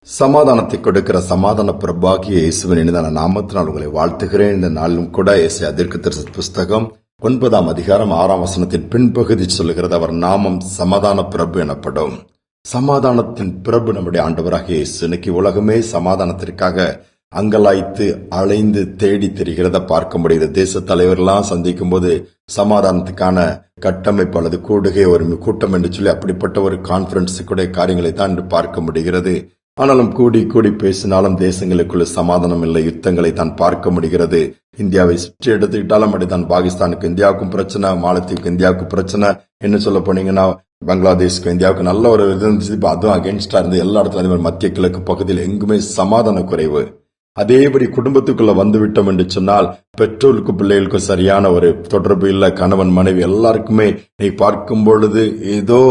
சமாதானத்தை கொடுக்கிற சமாதான பிரபாகிய இயேசுவின் இனிதான நாமத்தினால் உங்களை வாழ்த்துகிறேன். இந்த நாளிலும் கூட ஏசாயா தீர்க்கதரிசி புஸ்தகம் 9 அதிகாரம் 6 பின்பகுதி சொல்லுகிறது, அவர் நாமம் சமாதான பிரபு எனப்படும். சமாதானத்தின் பிரபு நம்முடைய ஆண்டவராகிய இயேசு. இன்னைக்கு உலகமே சமாதானத்திற்காக அங்கலாய்த்து அலைந்து தேடி தெரிகிறத பார்க்க முடியுது. தேச தலைவர்லாம் சந்திக்கும் போது சமாதானத்துக்கான கட்டமைப்பு அல்லது கூடுகை ஒரு கூட்டம் என்று சொல்லி அப்படிப்பட்ட ஒரு கான்பரன்ஸுக்குடைய காரியங்களை தான் பார்க்க முடிகிறது. ஆனாலும் கூடி கூடி பேசினாலும் தேசங்களுக்குள்ள சமாதானம் இல்லை, யுத்தங்களை தான் பார்க்க முடிகிறது. இந்தியாவை சுற்றி எடுத்துக்கிட்டாலும் அப்படித்தான். பாகிஸ்தானுக்கு இந்தியாவுக்கும் பிரச்சனை, மாலத்தீவுக்கு இந்தியாவுக்கும் பிரச்சனை, என்ன சொல்ல போனீங்கன்னா பங்களாதேஷ்க்கு இந்தியாவுக்கு நல்ல ஒரு இது இருந்துச்சு, அதுவும் அகேன்ஸ்டா இருந்து எல்லா இடத்துல அதே மாதிரி மத்திய கிழக்கு பகுதியில் எங்குமே சமாதான குறைவு. அதேபடி குடும்பத்துக்குள்ள வந்து விட்டோம் என்று சொன்னால் பெற்றோருக்கும் பிள்ளைகளுக்கும் சரியான ஒரு தொடர்பு இல்ல. கணவன் மனைவி எல்லாருக்குமே நீ பார்க்கும் பொழுது ஏதோ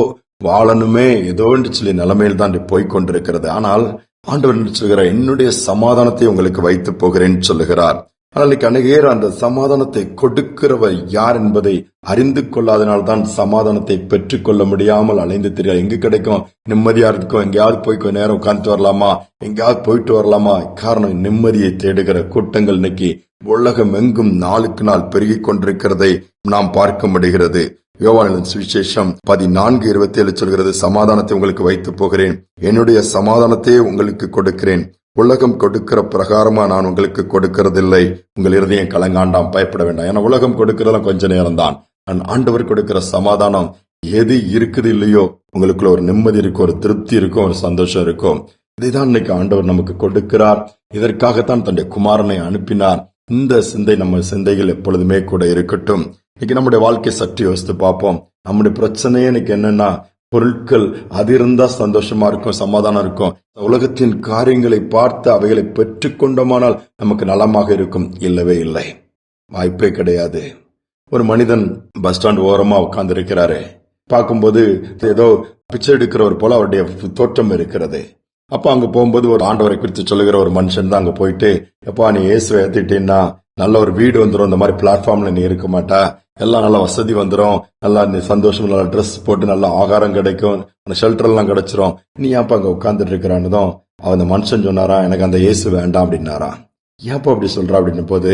வாழணுமே ஏதோ என்று சொல்லி நிலைமையில் தான் போய்கொண்டிருக்கிறது. ஆனால் ஆண்டவர் என்று சொல்கிறார், என்னுடைய சமாதானத்தை உங்களுக்கு வைத்து போகிறேன் சொல்லுகிறார். ஆனால் அநேகர் அந்த சமாதானத்தை கொடுக்கிறவர் யார் என்பதை அறிந்து கொள்ளாதனால்தான் சமாதானத்தை பெற்றுக் கொள்ள முடியாமல் அலைந்து தெரியாது. எங்க கிடைக்கும் நிம்மதியா இருக்கும், எங்கேயாவது போய் கொஞ்ச நேரம் உட்கார்ந்து வரலாமா, எங்கேயாவது போயிட்டு வரலாமா. காரணம், நிம்மதியை தேடுகிற கூட்டங்கள் இன்னைக்கு உலகம் எங்கும் நாளுக்கு நாள் பெருகிக் கொண்டிருக்கிறதை நாம் பார்க்க முடிகிறது. யோவானின் சுவிசேஷம் 14:27 சொல்கிறது, சமாதானத்தை உங்களுக்கு வைத்து போகிறேன், என்னுடைய சமாதானத்தையே உங்களுக்கு கொடுக்கிறேன், உலகம் கொடுக்கிற பிரகாரமா நான் உங்களுக்கு கொடுக்கறதில்லை, உங்கள் இருதயம் கலங்காண்டாம், பயப்பட வேண்டாம். ஏன்னா உலகம் கொடுக்கறதெல்லாம் கொஞ்ச நேரம் தான். ஆண்டவர் கொடுக்கிற சமாதானம் எது இருக்குது இல்லையோ உங்களுக்குள்ள ஒரு நிம்மதி இருக்கும், ஒரு திருப்தி இருக்கும், ஒரு சந்தோஷம் இருக்கும். இதைதான் இன்னைக்கு ஆண்டவர் நமக்கு கொடுக்கிறார். இதற்காகத்தான் தன்னுடைய குமாரனை அனுப்பினார். இந்த சிந்தை நம்ம சிந்தைகள் எப்பொழுதுமே கூட இருக்கட்டும். இன்னைக்கு நம்முடைய வாழ்க்கை சற்று யோசித்து பார்ப்போம். நம்முடைய பிரச்சனையே இன்னைக்கு என்னன்னா, பொருட்கள் அது இருந்தா சந்தோஷமா இருக்கும், சமாதானம் இருக்கும். உலகத்தின் காரியங்களை பார்த்து அவைகளை பெற்றுக்கொண்டோமானால் நமக்கு நலமாக இருக்கும். இல்லவே இல்லை, வாய்ப்பே கிடையாது. ஒரு மனிதன் பஸ் ஸ்டாண்ட் ஓரமா உட்கார்ந்து இருக்கிறாரு. பார்க்கும்போது ஏதோ பிச்சை எடுக்கிறவர் போல அவருடைய தோற்றம் இருக்கிறது. அப்ப அங்க போகும்போது ஒரு ஆண்டவரை குறித்து சொல்லுகிற ஒரு மனுஷன் தான் அங்க போயிட்டு, எப்பா நீ இயேசுவை ஏத்திட்டீன்னா நல்ல ஒரு வீடு வந்துடும், இந்த மாதிரி பிளாட்ஃபார்ம்ல நீ இருக்க மாட்டா, எல்லாம் நல்ல வசதி வந்துடும், நல்லா நீ சந்தோஷம், நல்ல ட்ரெஸ் போட்டு நல்ல ஆகாரம் கிடைக்கும், அந்த ஷெல்டர் எல்லாம் கிடைச்சிரும், நீ ஏப்பா அங்க உட்கார்ந்துட்டு இருக்கிறான்னுதான் அந்த மனுஷன் சொன்னாரா, எனக்கு அந்த இயேசு வேண்டாம் அப்படின்னாரா. ஏப்பா அப்படி சொல்றா அப்படின்னு போது,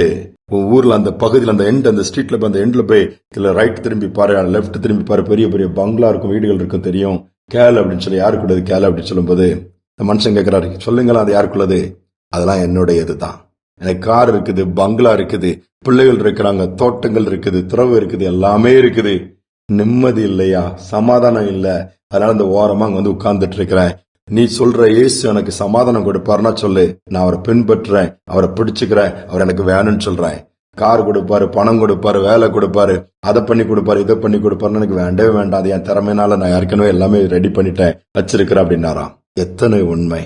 ஊர்ல அந்த பகுதியில் அந்த எண்ட், அந்த ஸ்ட்ரீட்ல அந்த எண்ட்ல போய் இதுல ரைட் திரும்பி பாரு, லெப்ட் திரும்பி பாரு, பெரிய பெரிய பங்களா இருக்கும், வீடுகள் இருக்கும், தெரியும். கேள் அப்படின்னு சொல்லி, யாருக்குள்ளது கேள் அப்படின்னு சொல்லும் போது இந்த மனுஷன் கேட்கிறாரு, சொல்லுங்களா அது யாருக்குள்ளது? அதெல்லாம் என்னுடையதுதான். எனக்கு கார் இருக்குது, பங்களா இருக்குது, பிள்ளைகள் இருக்கிறாங்க, தோட்டங்கள் இருக்குது, துறவு இருக்குது, எல்லாமே இருக்குது. நிம்மதி இல்லையா, சமாதானம் இல்ல. அதனால இந்த ஓரமா அங்க வந்து உட்கார்ந்துட்டு இருக்கிறேன். நீ சொல்ற இயேசு எனக்கு சமாதானம் கொடுப்பாருன்னா சொல்லு, நான் அவரை பின்பற்றுறேன், அவரை பிடிச்சுக்கிறேன், அவர் எனக்கு வேணும்னு சொல்றேன். கார் கொடுப்பாரு, பணம் கொடுப்பாரு, வேலை கொடுப்பாரு, அதை பண்ணி கொடுப்பாரு, இதை பண்ணி கொடுப்பாருன்னு எனக்கு வேண்டவே வேண்டாம். அது என் திறமையினால நான் ஏற்கனவே எல்லாமே ரெடி பண்ணிட்டேன், வச்சிருக்கிறேன் அப்படின்னாராம். எத்தனை உண்மை!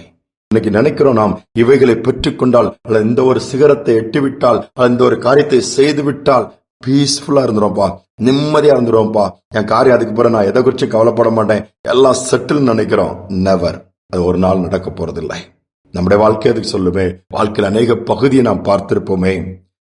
இன்னைக்கு நினைக்கிறோம் நாம் இவைகளை பெற்றுக்கொண்டால், அல்லது இந்த ஒரு சிகரத்தை எட்டிவிட்டால், இந்த ஒரு காரியத்தை செய்து விட்டால் பீஸ்ஃபுல்லா இருந்துருவோம்ப்பா, நிம்மதியா இருந்துருவோம்ப்பா, என் காரியம் அதுக்கு பிறகு நான் எதை குறிச்சு கவலைப்பட மாட்டேன், எல்லாம் செட்டில் நினைக்கிறோம். நெவர். அது ஒரு நாள் நடக்க போறதில்லை. நம்முடைய வாழ்க்கை அதுக்கு சொல்லுமே. வாழ்க்கையில் அநேக பகுதியை நாம் பார்த்திருப்போமே.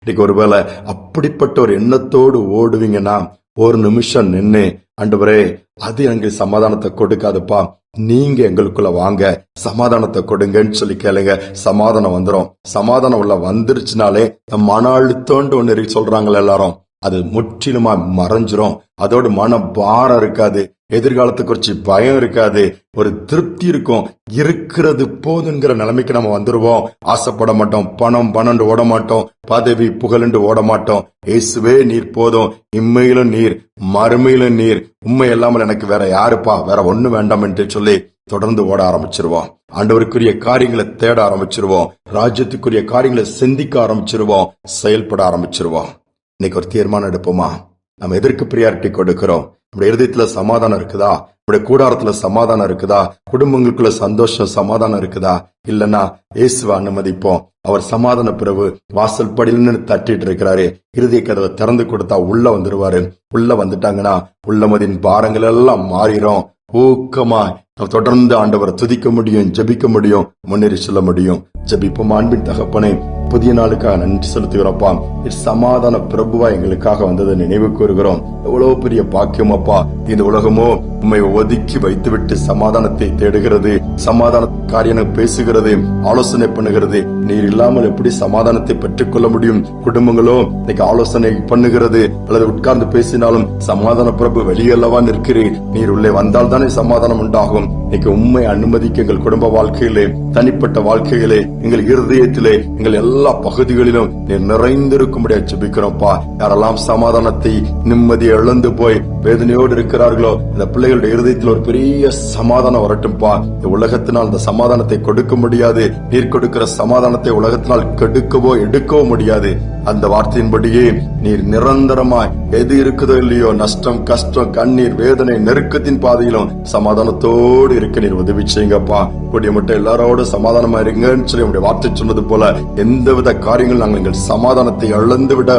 இன்னைக்கு ஒருவேளை அப்படிப்பட்ட ஒரு எண்ணத்தோடு ஓடுவீங்கன்னா ஒரு நிமிஷம் நின்று, ஆண்டவரே அது எனக்கு சமாதானத்தை கொடுக்காதுப்பா, நீங்க எங்களுக்குள்ள வாங்க, சமாதானத்தை கொடுங்கன்னு சொல்லி கேளுங்க. சமாதானம் வந்துடும். சமாதானம் உள்ள வந்துருச்சுனாலே மன அழுத்தம்னு ஒன்னு சொல்றாங்களே எல்லாரும், அது முற்றிலுமா மறைஞ்சிரும். அதோடு மன பாரம் இருக்காது, எதிர்காலத்தை குறிச்சு பயம் இருக்காது, ஒரு திருப்தி இருக்கும். இருக்கிறது போதுங்கிற நிலைமைக்கு நம்ம வந்துருவோம். ஆசைப்பட மாட்டோம், பணம் பணம் ஓட மாட்டோம், பதவி புகழ் ஓட மாட்டோம். இயேசுவே நீர் போதும், இம்மையிலும் நீர், மறுமையிலும் நீர், உண்மை இல்லாமல் எனக்கு வேற யாருப்பா, வேற ஒண்ணு வேண்டாம் என்று சொல்லி தொடர்ந்து ஓட ஆரம்பிச்சிருவோம். ஆண்டவருக்குரிய காரியங்களை தேட ஆரம்பிச்சிருவோம். ராஜ்யத்துக்குரிய காரியங்களை சிந்திக்க ஆரம்பிச்சிருவோம், செயல்பட ஆரம்பிச்சிருவோம். இன்னைக்கு ஒரு தீர்மானம் எடுப்போமா? நம்ம எதற்கு பிரியாரிட்டி கொடுக்கிறோம்? நம்முடைய இருதயத்துல சமாதானம் இருக்குதா? நம்முடைய கூடாரத்துல சமாதானம் இருக்குதா? குடும்பங்களுக்குள்ள சந்தோஷம் சமாதானம் இருக்குதா? இல்லன்னா இயேசுவை அனுமதிப்போம். அவர் சமாதான பிறகு வாசல் படியில தட்டிட்டு இருக்கிறாரு, இருதய கதவை திறந்து கொடுத்தா உள்ள வந்துருவாரு. உள்ள வந்துட்டாங்கன்னா உள்ளமதின் பாரங்கள் எல்லாம் மாறிடும். ஊக்கமா நாம் தொடர்ந்து ஆண்டவரை துதிக்க முடியும், ஜெபிக்க முடியும், முன்னேறி செல்ல முடியும். ஜெபிப்போம். அன்பின் தகப்பனே, புதிய நாளுக்காக நன்றி செலுத்துகிறோம்ப்பா. சமாதான பிரபுவா எங்களுக்காக வந்ததை நினைவு கூறுகிறோம். எவ்வளவு பெரிய பாக்கியம் அப்பா. இந்த உலகமோ உண்மை ஒதுக்கி வைத்துவிட்டு சமாதானத்தை தேடுகிறது, சமாதான காரியம் பேசுகிறது, ஆலோசனை பண்ணுகிறது. நீர் இல்லாமல் எப்படி சமாதானத்தை பெற்றுக் கொள்ள முடியும்? குடும்பங்களோ இன்னைக்கு ஆலோசனை பண்ணுகிறது, அல்லது உட்கார்ந்து பேசினாலும் சமாதான பிரபு வெளியல்லவா நிற்கிறீர், நீர் உள்ளே வந்தால் தானே சமாதானம் உண்டாகும். இன்னைக்கு உண்மை அனுமதிக்க எங்கள் குடும்ப வாழ்க்கையிலே, தனிப்பட்ட வாழ்க்கையிலே, எங்கள் இருதயத்திலே, எங்கள் எல்லா பகுதிகளிலும் நீர் நிறைந்திருக்கும்படியா ஜெபிக்கிறோம்ப்பா. யாரெல்லாம் சமாதானத்தை, நிம்மதியை இழந்து போய் வேதனையோடு இருக்கிறார்களோ, இந்த பிள்ளைகளுடைய இருதயத்தில் ஒரு பெரிய சமாதானம் வரட்டும்பா. இந்த உலகத்தினால் இந்த சமாதானத்தை கொடுக்க முடியாது. நீர் கொடுக்கிற சமாதானத்தை உலகத்தினால் கெடுக்கவோ எடுக்கவோ முடியாது. அந்த வார்த்தையின்படியே நீர் நிரந்தரமாய் எது இருக்குதோ இல்லையோ, நஷ்டம், கஷ்டம், கண்ணீர், வேதனை, நெருக்கத்தின் பாதையிலும் சமாதானத்தோடு இருக்க நீர் உதவி செய்யுங்கப்பா. கூடிய மட்டும் எல்லாரோட சமாதானமா இருங்கன்னு சொல்லி உங்களுடைய வார்த்தை சொன்னது போல எந்தவித காரியங்கள் நாங்கள் எங்கள் சமாதானத்தை இழந்து விட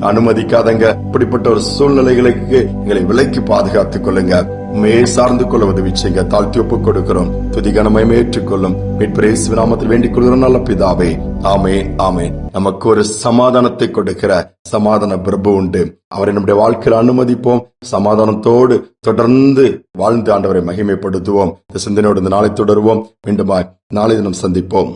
அனுமதிக்காதங்க. இப்படிப்பட்ட ஒரு சூழ்நிலைகளுக்கு எங்களை விலக்கி பாதுகாத்துக் கொள்ளுங்க. உண்மையை சார்ந்து கொள்ள உதவி செய்யுங்க. தாழ்த்தி ஒப்புக் கொடுக்கிறோம். துதி கனமயமே ஏற்றுக்கொள்ளும். மீட்பு நாமத்தில் வேண்டிக் கொள்கிறோம் நல்ல பிதாவே. ஆமே ஆமே. நமக்கு ஒரு சமாதானத்தை கொடுக்கிற சமாதான பிரபு உண்டு. அவரை நம்முடைய வாழ்க்கையில் அனுமதிப்போம். சமாதானத்தோடு தொடர்ந்து வாழ்ந்து ஆண்டவரை மகிமைப்படுத்துவோம். இந்த சிந்தனையோடு இந்த நாளை தொடருவோம். மீண்டும் நாளை தினம் சந்திப்போம்.